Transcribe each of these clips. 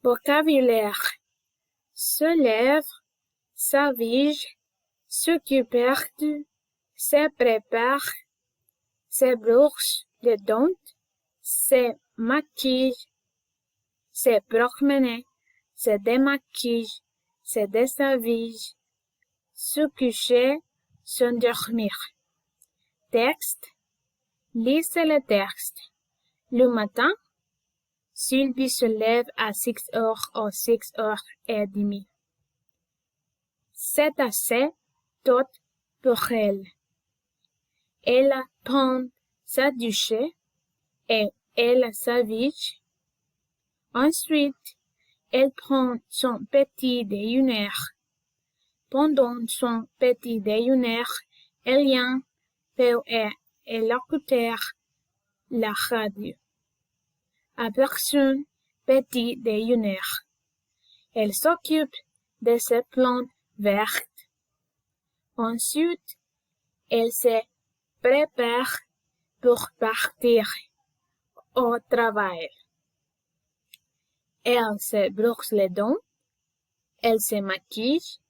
Vocabulaire. Se lève, s'avige, s'occupe, se prépare, se brosse les dents, se maquille, se promener, se démaquille, se déshabille, se coucher, s'endormir. Texte. Lisez le texte. Le matin, Sylvie se lève à 6h ou 6h30. C'est assez tôt pour elle. Elle prend sa douche et elle s'habille. Ensuite, elle prend son petit déjeuner. Pendant son petit déjeuner, elle vient pour écouter la radio. Après son petit déjeuner, elle s'occupe de ses plantes vertes. Ensuite, elle se prépare pour partir au travail. Elle se brosse les dents, elle se maquille,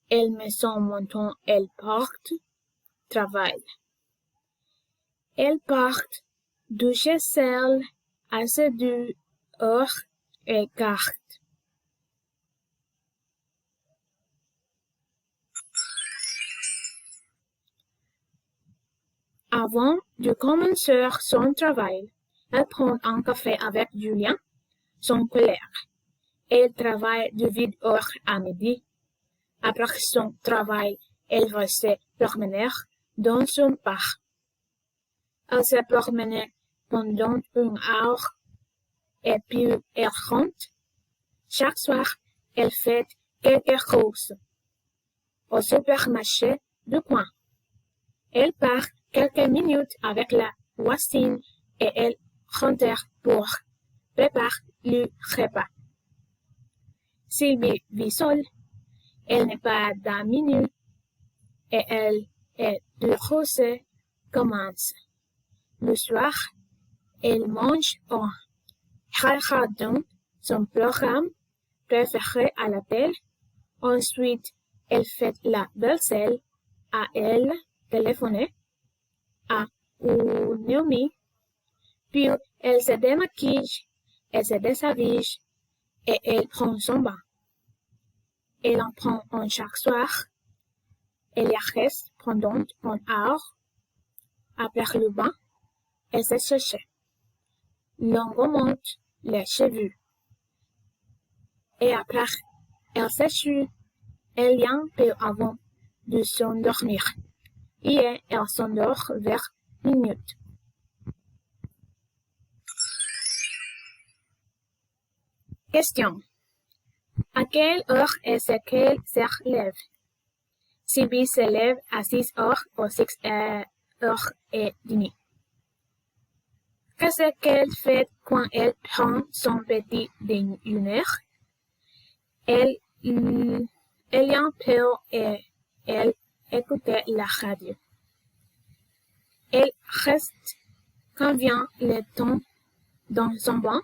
elle met son menton, elle porte travail. Elle part de chez elle à 2h15. Avant de commencer son travail, elle prend un café avec Julien, son collègue. Elle travaille de 8h à midi. Après son travail, elle va se promener dans son parc. Elle se promène pendant 1 heure et puis elle rentre. Chaque soir, elle fait quelque chose au supermarché du coin. Elle part quelques minutes avec la voisine et elle rentre pour préparer le repas. Sylvie vit seule. Elle n'est pas d'amis et elle est heureuse commence. Le soir, elle mange en regardant son programme préféré à la télé. Ensuite, elle fait la vaisselle, à elle téléphoner, à une amie, puis elle se démaquille, elle se déshabille et elle prend son bain. Elle en prend un chaque soir. Elle y reste pendant 1 heure. Après le bain, elle se sèche. L'on remonte les cheveux. Et après, elle sèche. Elle vient peu avant de s'endormir. Et elle s'endort vers minutes. Question. À quelle heure est-ce qu'elle se lève? Sylvie se lève à 6h ou 6h30. Qu'est-ce qu'elle fait quand elle prend son petit déjeuner? Elle vient pour et elle écoute la radio. Elle reste quand vient le temps dans son bain.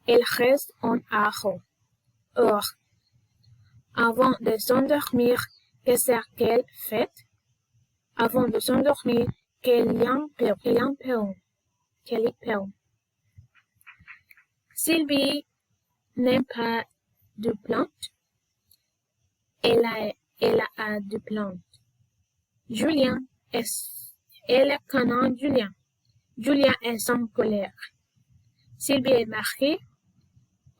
Elle reste en heure. Avant de s'endormir, qu'est-ce qu'elle fait? Avant de s'endormir, qu'elle vient pour. Sylvie n'aime pas de plantes. Elle a de plantes. Julien elle connaît Julien. Julien est son collègue. Sylvie est mariée.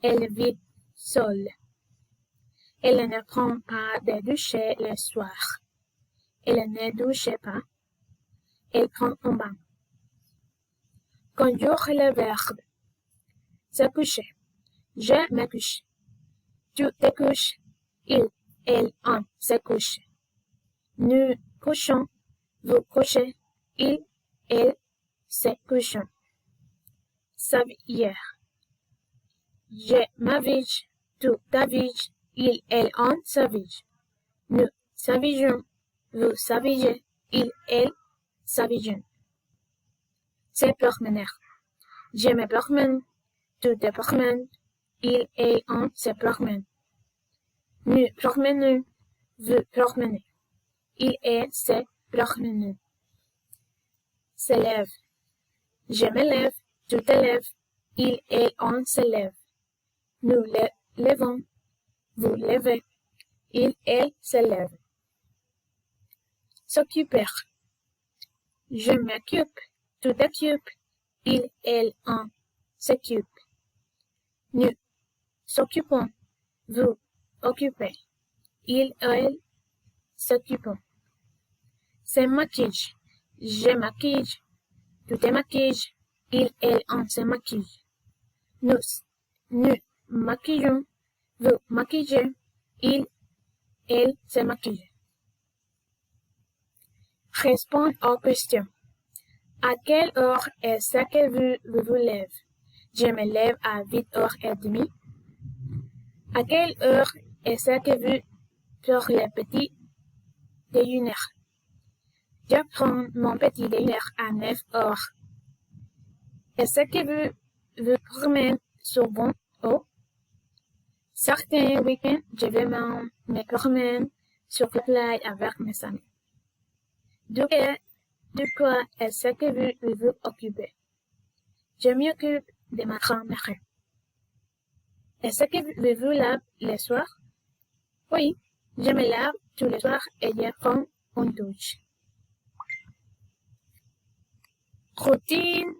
Elle vit seule. Elle ne prend pas de douche le soir. Elle ne douche pas. Elle prend un bain. Conjugue le verbe. Se coucher. Je me couche. Tu te couches. Il, elle, on se couche. Nous couchons. Vous couchez. Il, elle se couchent. S'habiller. Je m'habille. Tu t'habilles. Il, elle, on s'habille. Nous s'habillons. Vous s'habillez. Il, elle s'habillent. Se promener. Je me promène. Tu te promènes. il et on se promène. Nous promenons, vous promenez. Il et se promène. Se lève. Je me lève, tu te lèves, il et on se lève. Nous levons, vous levez, il et se lève. S'occuper. Je m'occupe, tu t'occupes, il et on s'occupe. Nous s'occupons, vous occupez, il et s'occupent. Se maquille. Je maquille, tu te maquilles, il et on se maquille. Nous maquillons, vous maquillez, il se maquille. Répondre aux questions. À quelle heure est-ce que vous vous lèvez? Je me lève à 8h30. À quelle heure est-ce que vous prenez le petit déjeuner? Je prends mon petit déjeuner à 9h. Est-ce que vous promenez souvent? Oh, certains week-ends, je vais me promener sur la plage avec mes amis. De quoi est-ce que vous vous occupez? Je m'occupe de ma grand-mère. Est-ce que vous vous lavez le soir? Oui, je me lave tous les soirs et je prends une douche. Routine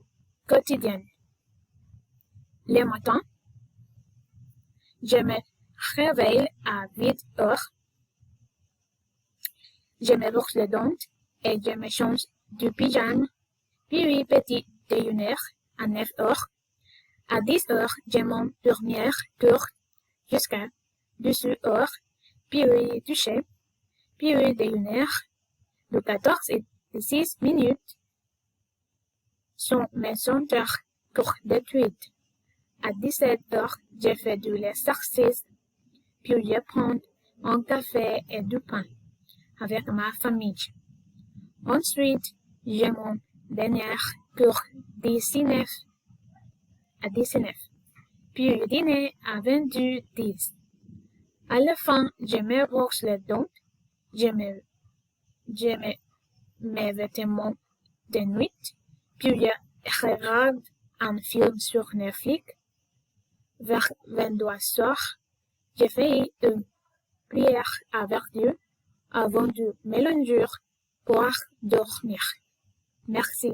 quotidienne. Le matin, je me réveille à 8h. Je me brosse les dents et je me change du pyjama. Puis petit déjeuner à 9h. À 10h, je m'en dormir court jusqu'à 12h. Puis doucher. Puis déjeuner de 14 et 6 minutes. Sont mes centres pour d'études. À 17h, je fais de l'exercice. Puis je prends un café et du pain avec ma famille. Ensuite, je m'en dernier pour 19 à 19. Puis je dîner à 22h10. À la fin, je me brosse les dents. Je mets mes vêtements de nuit. Puis je regarde un film sur Netflix. Vers 22 soir, je fais une prière avec Dieu avant de me longer pour dormir. Merci.